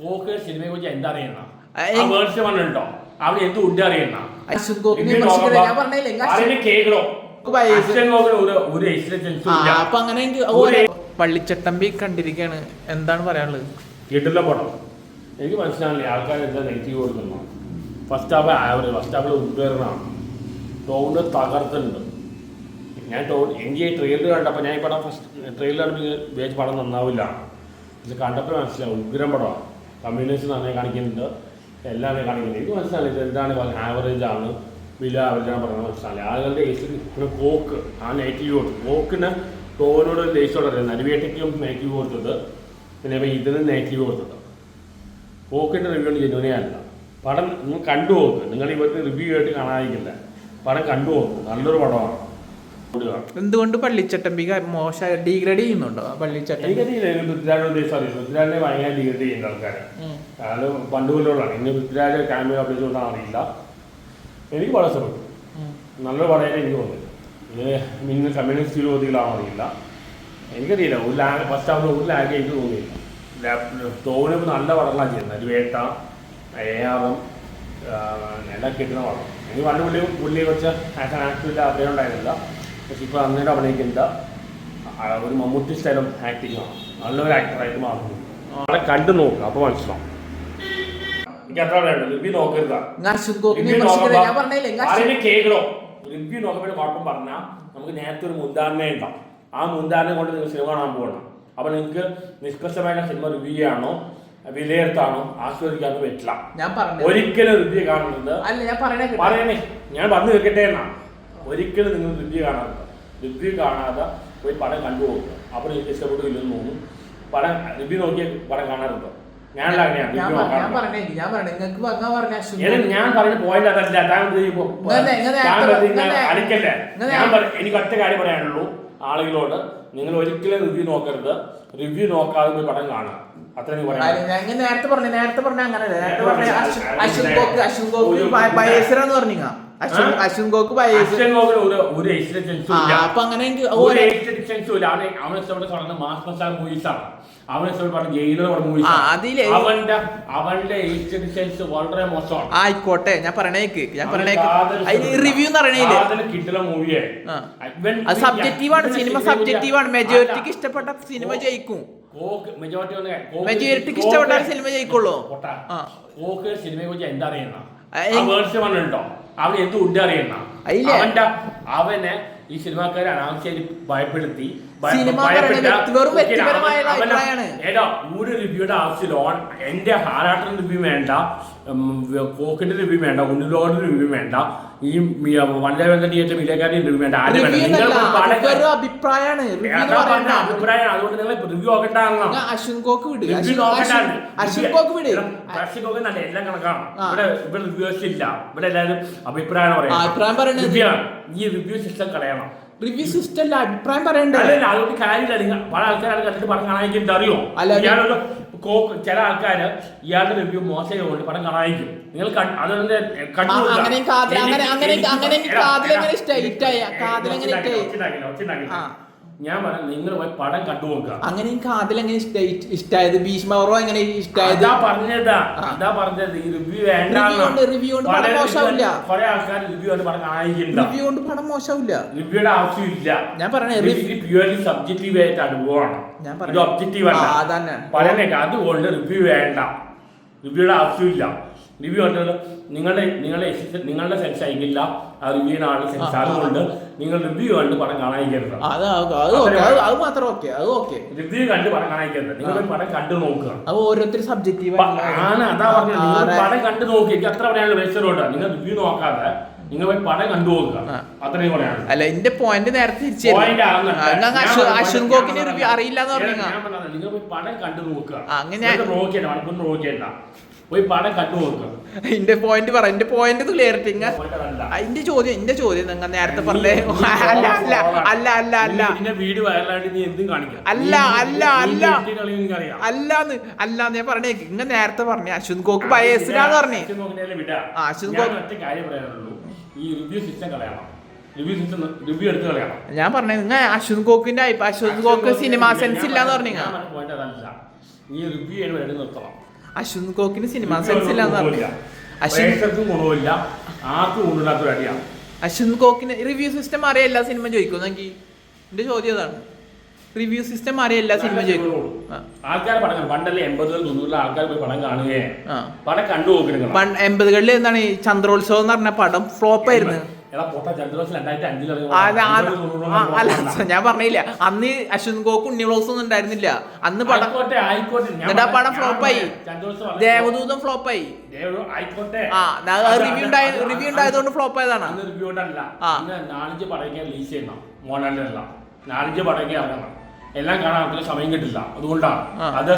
Coke സിനിമയെ കുറിച്ച് എന്താ അറിയണം വേർഡ്സ് പറഞ്ഞിട്ടോ അവിടെ എന്ത് ഉണ്ട് അറിയണം കേൾക്കണോ അപ്പൊ അങ്ങനെ പള്ളിച്ചട്ടമ്പി കണ്ടിരിക്കാണ്. എന്താണ് പറയാനുള്ളത്? കിട്ടില്ല പടം എനിക്ക് മനസ്സിലാവില്ല. ആൾക്കാർ എന്താ നെഗറ്റീവ് കൊടുക്കുന്നു. ഫസ്റ്റ് ഹാഫ് ആവറേജ്, ഫസ്റ്റ് ഹാഫിൽ ഉദ്വേഗമാണ്. ടോണ് തകർത്തുണ്ട്. ഞാൻ എനിക്ക് ഈ ട്രെയിലർ കണ്ടപ്പോൾ ഞാൻ ഈ പടം ഫസ്റ്റ് ട്രെയിലർ കണ്ടപ്പോൾ വിചാരിച്ച പടം നന്നാവില്ല. ഇത് കണ്ടപ്പോൾ മനസ്സിലാവും ഉഗ്രം പടമാണ്. കമ്മ്യൂണിസ്റ്റ് നന്നായി കാണിക്കുന്നുണ്ട്, എല്ലാം കാണിക്കുന്നുണ്ട്. എനിക്ക് മനസ്സിലാവില്ല ഇത് എന്താണ് ആവറേജ് ആണ്, ബിലോ ആവറേജാണ് പറയുന്നത്. മനസ്സിലാവില്ല ആളുകളുടെ പിന്നെ കോക്ക് ആ നെഗറ്റീവ് കൊടുത്തു. കോക്കിന് ടോനോട് ദേശത്തോടെ അറിയാം. നരിവേട്ടയ്ക്കും നെഗറ്റീവ് കൊടുത്തത്, പിന്നെ ഇപ്പോൾ ഇതിന് നെഗറ്റീവ് കൊടുത്തത്. കോക്കിൻ്റെ റിവ്യൂ ഒന്നും ജനുവനേ അല്ല. പടം നിങ്ങൾ കണ്ടു നോക്ക്. നിങ്ങൾ ഇവർക്ക് റിവ്യൂ ആയിട്ട് കാണാതിരിക്കില്ല. പടം കണ്ടു നോക്ക്, നല്ലൊരു പടമാണ്. എന്തുകൊണ്ട് പള്ളിച്ചട്ടമ്പി മോശം ഡീഗ്രേഡ് ചെയ്യുന്നുണ്ടോ? പള്ളിച്ചട്ടമ്പി പൃഥ്വിരാജിനെ ഭയങ്കര ഡീഗ്രേഡ് ചെയ്യുന്ന ആൾക്കാരെ. അയാൾ പണ്ട് കൊല്ലുള്ളതാണ്. ഇന്ന് പൃഥ്വിരാജ് ക്യാമിയോ അഭിനയിച്ചുകൊണ്ടാണ് അറിയില്ല. എനിക്ക് വളരെ ഇഷ്ടപ്പെട്ടു. നല്ലൊരു പടമായിട്ട് എനിക്ക് തോന്നുന്നു. ഇത് ഇന്ന് കമ്മ്യൂണിസ്റ്റ് വിരോധികളാണോ അറിയില്ല, എനിക്കറിയില്ല. ഒരു ഫസ്റ്റ് ഹാഫിൽ ഒരു ലാഗ് എനിക്ക് തോന്നിയില്ല. ടോണിപ്പോൾ നല്ല പടങ്ങളാണ് ചെയ്യുന്നത്. ഒരു വേട്ട ഏയാറും എല്ലാം കിട്ടുന്ന പടം. എനിക്ക് പണ്ട് പുള്ളിയെ കുറച്ച് ആക്ടിവിറ്റി അഭിനയം ഉണ്ടായിരുന്നില്ല. പക്ഷെ ഇപ്പോൾ അന്നേരം അഭിനയിക്കുന്നത് ഒരു മമ്മൂട്ടി സ്റ്റൈലും ആക്ടിങ് ആണ്. നല്ലൊരു ആക്ടറായിട്ട് മാറുന്നു. അവിടെ കണ്ടു നോക്കുക, അപ്പോൾ മനസ്സിലാവും. എനിക്ക് അത്ര വേണ്ടത് റിവ്യൂ നോക്കരുത്. കേൾക്കണോ? റിവ്യൂ നോക്കുമ്പോൾ കുഴപ്പം പറഞ്ഞാൽ നമുക്ക് നേരത്തെ ഒരു മുൻധാരണ ഉണ്ടാവും. ആ മുൻധാരണ കൊണ്ട് നിങ്ങൾ സിനിമ കാണാൻ പോകണം. അപ്പോൾ നിങ്ങൾക്ക് നിഷ്പക്ഷമായ സിനിമ റിവ്യൂ ചെയ്യാനോ വിലയിരുത്താനോ ആസ്വദിക്കാനോ പറ്റില്ല. ഒരിക്കലും റിവ്യൂ കാണുന്നത് പറയണേ, ഞാൻ പറഞ്ഞു വെക്കട്ടെ എന്നാ. ഒരിക്കലും നിങ്ങൾ റിവ്യൂ കാണാറുണ്ട്. റിവ്യൂ കാണാതെ പോയി പടം കണ്ടു പോകുക. അപ്പോൾ എനിക്ക് ഇഷ്ടപ്പെട്ടില്ലെന്ന് തോന്നും. പടം റിവ്യൂ നോക്കിയ പടം കാണാറുണ്ടോ? ഞാൻ പറയുന്ന പോയിന്റ് അതല്ല. അടിക്കല്ലേ. എനിക്ക് ഒറ്റ കാര്യം പറയാനുള്ളൂ ആളുകളോട്, നിങ്ങൾ ഒരിക്കലും റിവ്യൂ നോക്കരുത്. റിവ്യൂ നോക്കാതെ പോയി പടം കാണാം. അത്ര നേരത്തെ പറഞ്ഞ അങ്ങനെ അശ്വൻകോക്ക് അപ്പൊ അങ്ങനെ മാസ് മസാല മൂവീസാണ്. അവന്റെ വളരെ മോശമാണ്. ആയിക്കോട്ടെ, ഞാൻ പറയണേക്ക് റിവ്യൂ കിട്ടുന്ന മൂവിയെ സബ്ജക്റ്റീവാണ്. സിനിമ സബ്ജക്റ്റീവാണ്. മെജോറിറ്റിക്ക് ഇഷ്ടപ്പെട്ട സിനിമ ജയിക്കും. മെജോറിറ്റിക്ക് ഇഷ്ടപ്പെട്ട സിനിമ ജയിക്കുള്ളൂ. കോക്ക് സിനിമയെ കുറിച്ച് എന്താ അറിയണം വേർഡ്സ് പറഞ്ഞിട്ടോ അവന് എന്ത് ഉണ്ട് അറിയണം. അവനെ ഈ സിനിമാക്കാരെ അനാവശ്യമായിട്ട് ഭയപ്പെടുത്തി ഏതാ ഒരു റിവ്യൂയുടെ ആവശ്യമില്ല. എന്റെ ഹാരാട്ടൻ റിവ്യൂ വേണ്ട, കോക്കിന്റെ റിവ്യൂ വേണ്ട, ഉണ്ണിലോറിന്റെ റിവ്യൂ വേണ്ട, ഈ വല്ലവന്റെ തിയേറ്റർ വിലക്കാരുടെ റിവ്യൂ വേണ്ട. ആരും വേണ്ട. അഭിപ്രായമാണ്. അതുകൊണ്ട് നിങ്ങൾ റിവ്യൂ നോക്കട്ടാണ്. എല്ലാം കണക്കാണ്. ഇവിടെ റിവ്യൂസ് ഇല്ല. ഇവിടെ എല്ലാവരും അഭിപ്രായം പറയുന്നത്. ഈ റിവ്യൂ സിസ്റ്റം കളയണം. റിവ്യൂ സിസ്റ്റം അല്ല, അഭിപ്രായം പറയണ്ടേ. അതുകൊണ്ട് കാര്യമില്ല. നിങ്ങൾ പല ആൾക്കാരെ കണ്ടിട്ട് പടം കാണാൻ അറിയോ? ചില ആൾക്കാര് ഇയാളുടെ റിവ്യൂ മോശമായതുകൊണ്ട് പടം കാണാതിരിക്കും. നിങ്ങൾ ഞാൻ പറഞ്ഞു നിങ്ങൾ പോയി പടം കണ്ടുപോക്കുക. അങ്ങനെ കാതിലെങ്ങനെ ഇഷ്ടായത്? ഭീഷ്മറോ എങ്ങനെ ഇഷ്ടായത്? പറഞ്ഞത് ഈ റിവ്യൂ വേണ്ട. റിവ്യൂ കൊണ്ട് പടം മോശമില്ല. കുറെ ആൾക്കാർ റിവ്യൂ കൊണ്ട് പടം കാണാതിരിക്കുന്നുണ്ട്. റിവ്യൂ കൊണ്ട് പടം മോശമില്ല. റിവ്യൂയുടെ ആവശ്യമില്ല. ഞാൻ പറഞ്ഞേ പ്യൂർലി സബ്ജക്റ്റീവ് ആയിട്ട് അനുഭവമാണ്. ഇത് ഒബ്ജക്റ്റീവ് അല്ല. പറയുന്നേക്ക് അതുകൊണ്ട് റിവ്യൂ വേണ്ട. റിവ്യൂയുടെ ആവശ്യമില്ല. റിവ്യൂ കണ്ടത് നിങ്ങളുടെ സെൻസ് ആയിരിക്കില്ല. ആ റിവ്യൂവിന് ആളുടെ സെൻസ്. അതുകൊണ്ട് നിങ്ങൾ റിവ്യൂ കണ്ട് പടം കാണാതിരിക്കരുത്. റിവ്യൂ കണ്ട് പടം കാണാതിരിക്കരുത്. നിങ്ങൾ പടം കണ്ടു നോക്കുക. ഓരോരുത്തർ സബ്ജക്റ്റീവ് ആണ്. അതാ പറഞ്ഞത്. നിങ്ങൾ പടം കണ്ടു നോക്കി. എനിക്ക് അത്ര പറയാനുള്ള വേസ്റ്റോട്ട്. നിങ്ങൾ റിവ്യൂ നോക്കാതെ നിങ്ങൾ പോയി പടം കണ്ടു നോക്കുക. അത്രയും പറയാനുള്ളൂ. അല്ല, എന്റെ പോയിന്റ് നേരത്തെ അശ്വൻകോക്കിന്റെ റിവ്യൂ അറിയില്ല എന്ന് പറഞ്ഞു. നിങ്ങൾ പോയി പടം കണ്ടു നോക്കുക. അങ്ങനെ നോക്കിയല്ല, പോയി പടം കണ്ടു നോക്കുക. എന്റെ പോയിന്റ് പറ. എന്റെ പോയിന്റ് ക്ലിയറിറ്റി. എന്റെ ചോദ്യം നിങ്ങൾ നേരത്തെ പറഞ്ഞേ. വീഡിയോ വൈറലായിട്ട് നീ എന്തും കാണിക്കാം. അല്ല ഞാൻ പറഞ്ഞേ. ഇങ്ങ നേരത്തെ പറഞ്ഞേ അശ്വൻകോക്ക് ബയസിലാന്ന് പറഞ്ഞേ. കാര്യം പറയാനുള്ളൂ, ഈ റിവ്യൂ സിസ്റ്റം കളയണം. റിവ്യൂ എടുത്ത് കളയണം. ഞാൻ പറഞ്ഞേ നിങ്ങൾ അശ്വൻകോക്ക് സിനിമ സെൻസ് ഇല്ലാന്ന് പറഞ്ഞു. ഈ റിവ്യൂ ചെയ്യുമ്പോൾ നിർത്തണം. അശ്വന്ത് കോക്കിന് സിനിമ സെൻസ് ഇല്ലാന്ന് പറഞ്ഞു. പ്രേക്ഷകർക്കും ഗുണമില്ല, ആർക്കും ഗുണമില്ലാത്തൊരു അടിയാണ്. അശ്വന്ത് കോക്കിന് റിവ്യൂ സിസ്റ്റം അറിയാം എല്ലാ സിനിമ ചോദിക്കുന്നെങ്കിൽ എന്റെ ചോദ്യം അതാണ്. റിവ്യൂ സിസ്റ്റം അറിയാം എല്ലാ സിനിമ ചോദിക്കും. ആൾക്കാർ പടം കാണും. പണ്ടല്ലേ 80 90 ആൾക്കാർ പോയി പടം കാണുകയെ പടം കണ്ടു നോക്കണം. 80കളിൽ എന്താണ് ഈ ചന്ദ്രോത്സവം എന്ന് പറഞ്ഞ പടം ഫ്ലോപ്പ് ആയിരുന്നു. അല്ല ഞാൻ പറഞ്ഞില്ല, അന്ന് അശ്വന്ത് കോക്ക് ഉണ്ണി വ്ളോഗ്സ് ഒന്നും ഉണ്ടായിരുന്നില്ല അന്ന് പടം. എന്നിട്ട് ആ പടം ഫ്ലോപ്പായി, ദേവദൂതം ഫ്ലോപ്പായി. റിവ്യൂ ഉണ്ടായതുകൊണ്ട് ഫ്ലോപ്പ് ആയതാണ്. 4-5 പടം റിലീസ് ചെയ്യണം, മോഹൻലാലിനല്ല 4-5 പടം ഇറങ്ങണം. എല്ലാം കാണാൻ സമയം കിട്ടില്ല, അതുകൊണ്ടാണ് അത്.